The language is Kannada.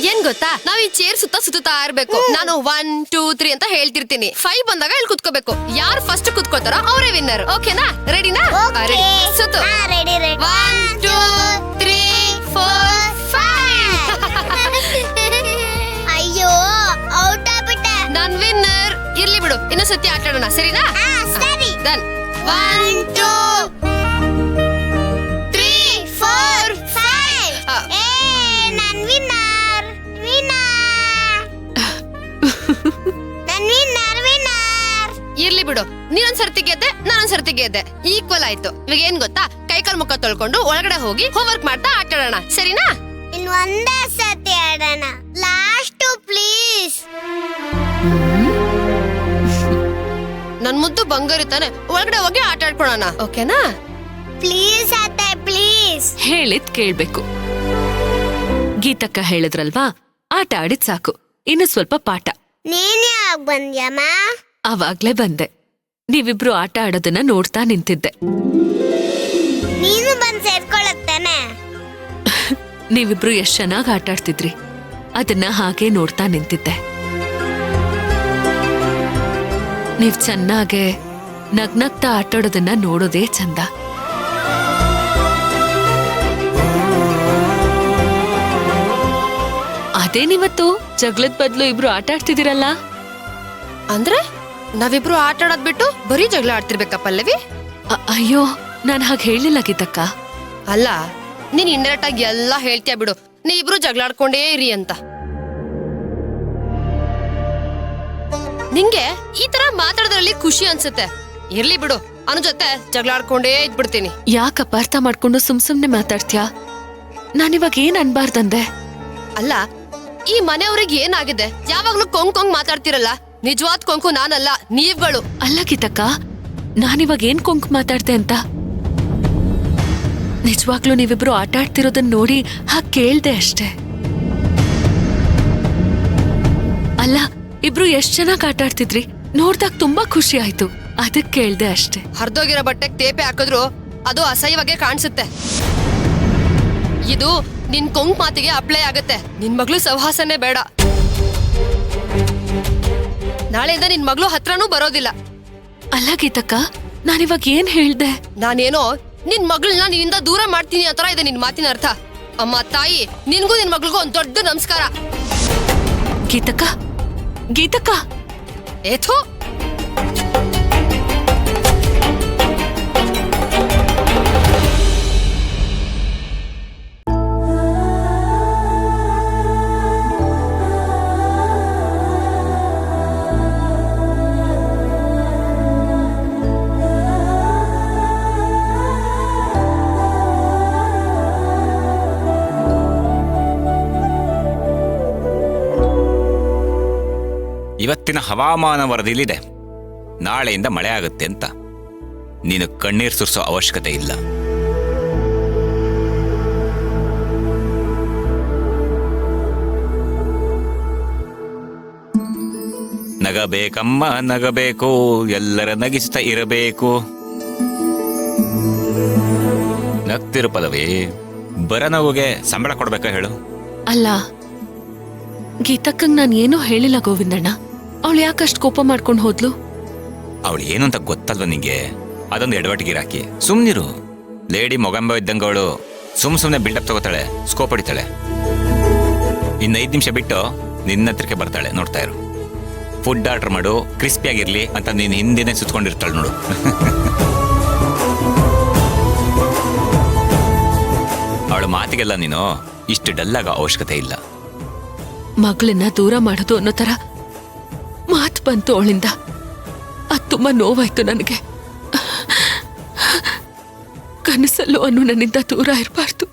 ಏನ್ ಗೊತ್ತಾ, ನಾವ್ ಈ ಚೇರ್ ಸುತ್ತಾ ಇರ್ಬೇಕು. ನಾನು 1 2 3 ಅಂತ ಹೇಳ್ತಿರ್ತೀನಿ. 5 ಬಂದಾಗ ಇಲ್ಲಿ ಕುತ್ಕೋಬೇಕು. ಯಾರು ಫಸ್ಟ್ ಕುತ್ಕೋತಾರೋ ಅವರೇ ವಿನ್ನರ್. ಓಕೆನಾ? ರೆಡಿನಾ? ರೆಡಿ. ಸುತ್ತು. 1 2 3 4 5. ಅಯ್ಯೋ ಔಟ್ ಆಗ್ಬಿಟ್ಟೆ. ನಾನ್ ವಿನ್ನರ್. ಇರ್ಲಿ ಬಿಡು, ಇನ್ನೊಂದ್ಸತಿ ಆಟ ಆಡೋಣ, ಸರಿನಾ? ಸರಿ. ಡನ್. 1 2 3 4 5. ನನ್ ವಿನ್ನರ್ ಇರ್ಲಿ ಬಿಡು, ನೀನೊಂದ್ಸರ್ತಿ ಗೆದ್ದೆ, ನಾನೊಂದ್ಸರ್ತಿ ಗೆದ್ದೆ. ಈಕ್ವಲ್ ಆಯ್ತು. ಇವಾಗ ಏನ್ ಗೊತ್ತಾ, ಕೈಕಾಲ್ ಮುಖ ತೊಳ್ಕೊಂಡು ಒಳಗಡೆ ಹೋಗಿ ಹೋಮ್ವರ್ಕ್ ಮಾಡ್ತಾ ಆಟ ಆಡೋಣ, ಸರಿನಾ? ಇನ್ ಒಂದೇ ಸತಿ ಆಡೋಣ. Last please. ನನ್ ಮುದ್ದು ಬಂಗಾರಿ ತಾನೆ, ಒಳಗಡೆ ಹೋಗಿ ಆಟ ಆಡ್ಕೊಳ್ಳೋಣ, ಓಕೆನಾ? ಪ್ಲೀಸ್ ಅತ್ತೆ ಪ್ಲೀಸ್. ಹೇಳಿದ್ ಕೇಳ್ಬೇಕು. ಗೀತಕ್ಕ ಹೇಳಿದ್ರಲ್ವಾ, ಆಟ ಆಡಿದ್ ಸಾಕು, ಇನ್ನು ಸ್ವಲ್ಪ ಪಾಠ. ನೀನ್ ಯಾವಾಗ ಬಂದ್ಯಮ್ಮ? ಅವಾಗ್ಲೇ ಬಂದೆ. ನೀವಿಬ್ರು ಆಟ ಆಡೋದನ್ನ ನೋಡ್ತಾ ನಿಂತಿದ್ದೆ. ನೀನು ಬಂದ್ ಸೇರ್ಕೊಳತ್ತಾನೆ. ನೀವಿಬ್ರು ಎಷ್ಟ್ ಚೆನ್ನಾಗ್ ಆಟ ಆಡ್ತಿದ್ರಿ, ಅದನ್ನ ಹಾಗೆ ನೋಡ್ತಾ ನಿಂತಿದ್ದೆ. ನೀವ್ ಚೆನ್ನಾಗೆ ನಗ್ನಗ್ತಾ ಆಟಾಡೋದನ್ನ ನೋಡೋದೇ ಚಂದ. ಅದೇನಿವತ್ತು ಜಗಳದ ಬದಲು ಇಬ್ರು ಆಟ ಆಡ್ತಿದ್ದೀರಲ್ಲ? ಅಂದ್ರೆ ನಾವಿಬ್ರು ಆಟ ಆಡೋದ್ ಬಿಟ್ಟು ಬರೀ ಜಗಳ ಆಡ್ತಿರ್ಬೇಕಾ ಪಲ್ಲವಿ? ಅಯ್ಯೋ, ನಾನ್ ಹಾಗೆ ಹೇಳಿಲ್ಲ ಗೀತಕ್ಕ. ಅಲ್ಲ, ನೀನ್ ಇಂಡೈರೆಕ್ಟ್ ಆಗಿ ಎಲ್ಲಾ ಹೇಳ್ತೀಯ ಬಿಡು, ನೀ ಇಬ್ರು ಜಗಳ ಆಡ್ಕೊಂಡೇ ಇರಿ ಅಂತ. ನಿಂಗೆ ಈ ತರ ಮಾತಾಡೋದ್ರಲ್ಲಿ ಖುಷಿ ಅನ್ಸುತ್ತೆ. ಇರ್ಲಿ ಬಿಡು, ಅನು ಜೊತೆ ಜಗಳ ಆಡ್ಕೊಂಡೇ ಇದ್ಬಿಡ್ತೀನಿ. ಯಾಕಪ್ಪ ಅರ್ಥ ಮಾಡ್ಕೊಂಡು ಸುಮ್ನೆ ಮಾತಾಡ್ತೀಯಾ? ನಾನಿವಾಗ ಏನ್ ಅನ್ಬಾರ್ದಂದೆ? ಅಲ್ಲ, ಈ ಮನೆಯವ್ರಿಗೆ ಏನಾಗಿದೆ? ಯಾವಾಗ್ಲೂ ಕೊಂಗ್ ಮಾತಾಡ್ತಿರಲ್ಲ. ನಿಜವಾದ ಕೊಂಕು ನಾನಲ್ಲ, ನೀವ್ಗಳು. ಅಲ್ಲ ಗೀತಕ್ಕ, ನಾನಿವಾಗ ಏನ್ ಕೊಂಕ್ ಮಾತಾಡ್ತೆ ಅಂತ? ನಿಜವಾಗ್ಲೂ ನೀವಿಬ್ರು ಆಟ ಆಡ್ತಿರೋದನ್ನ ನೋಡಿ ಹಾಗೆ ಕೇಳ್ದೆ ಅಷ್ಟೇ. ಅಲ್ಲ, ಇಬ್ರು ಎಷ್ಟ್ ಚೆನ್ನಾಗ್ ಆಟ ಆಡ್ತಿದ್ರಿ, ನೋಡ್ದಾಗ ತುಂಬಾ ಖುಷಿ ಆಯ್ತು, ಅದಕ್ ಕೇಳ್ದೆ ಅಷ್ಟೇ. ಹರ್ದೋಗಿರೋ ಬಟ್ಟೆಗೆ ತೇಪೆ ಹಾಕಿದ್ರು ಅದು ಅಸಹ್ಯವಾಗೆ ಕಾಣಿಸುತ್ತೆ. ಇದು ನಿನ್ ಕೊಂಕ್ ಮಾತಿಗೆ ಅಪ್ಲೈ ಆಗತ್ತೆ. ನಿನ್ ಮಗಳು ಸಹವಾಸನೆ ಬೇಡ. ನಾಳೆಯಿಂದ ನಿನ್ ಮಗಳು ಹತ್ರನೂ ಬರೋದಿಲ್ಲ. ಅಲ್ಲ ಗೀತಕ್ಕ, ನಾನಿವಾಗ ಏನ್ ಹೇಳ್ದೆ? ನಾನೇನೋ ನಿನ್ ಮಗಳನ್ನ ನಿನ್ನಿಂದ ದೂರ ಮಾಡ್ತೀನಿ ಆ ತರ ಇದೆ ನಿನ್ ಮಾತಿನ ಅರ್ಥ. ಅಮ್ಮ ತಾಯಿ, ನಿನ್ಗೂ ನಿನ್ ಮಗಳಿಗೂ ಒಂದ್ ದೊಡ್ಡ ನಮಸ್ಕಾರ. ಗೀತಕ್ಕ, ಗೀತಕ್ಕ, ಏಥೋ. ಇವತ್ತಿನ ಹವಾಮಾನ ವರದಿಲಿದೆ, ನಾಳೆಯಿಂದ ಮಳೆ ಆಗುತ್ತೆ ಅಂತ. ನೀನು ಕಣ್ಣೀರ್ ಸುರಿಸೋ ಅವಶ್ಯಕತೆ ಇಲ್ಲ. ನಗಬೇಕಮ್ಮ ನಗಬೇಕು, ಎಲ್ಲರ ನಗಿಸ್ತಾ ಇರಬೇಕು. ನಗ್ತಿರು ಪದವಿ, ಬರ ನಗುಗೆ ಸಂಬಳ ಕೊಡ್ಬೇಕಾ ಹೇಳು? ಅಲ್ಲ ಗೀತಕ್ಕಂಗ್ ನಾನು ಏನೂ ಹೇಳಿಲ್ಲ ಗೋವಿಂದಣ್ಣ. ಅವಳು ಯಾಕಷ್ಟು ಕೋಪ ಮಾಡ್ಕೊಂಡು ಹೋದ್ಲು? ಅವಳು ಏನು ಅಂತ ಗೊತ್ತಲ್ವ ನಿಂಗೆ? ಅದೊಂದು ಎಡವಟ್ಟಿಗಿರಾಕಿ. ಸುಮ್ನಿರು. ಲೇಡಿ ಮೊಗಂಬ ಇದ್ದಂಗ ಅವಳು ಸುಮ್ನೆ ಬಿಲ್ಡಪ್ ತಗೋತಾಳೆ, ಸ್ಕೋಪ್ ಹೊಡಿತಾಳೆ. ಇನ್ನು 5 ನಿಮಿಷ ಬಿಟ್ಟು ನಿನ್ನ ಹತ್ರಕ್ಕೆ ಬರ್ತಾಳೆ, ನೋಡ್ತಾ ಇರು. ಫುಡ್ ಆರ್ಡರ್ ಮಾಡು, ಕ್ರಿಸ್ಪಿ ಆಗಿರ್ಲಿ ಅಂತ ನೀನು ಹಿಂದಿನೇ ಸುತ್ಕೊಂಡಿರ್ತಾಳೆ ನೋಡು. ಅವಳ ಮಾತಿಗೆಲ್ಲ ನೀನು ಇಷ್ಟು ಡಲ್ಲಾಗ ಅವಶ್ಯಕತೆ ಇಲ್ಲ. ಮಗಳನ್ನ ದೂರ ಮಾಡೋದು ಅನ್ನೋ ತರ ಮಾತು ಬಂತು ಅವಳಿಂದ. ಅದು ತುಂಬಾ ನೋವಾಯ್ತು ನನಗೆ. ಕನಸಲ್ಲೂ ಅನ್ನು ನನ್ನಿಂದ ದೂರ ಇರಬಾರ್ದು.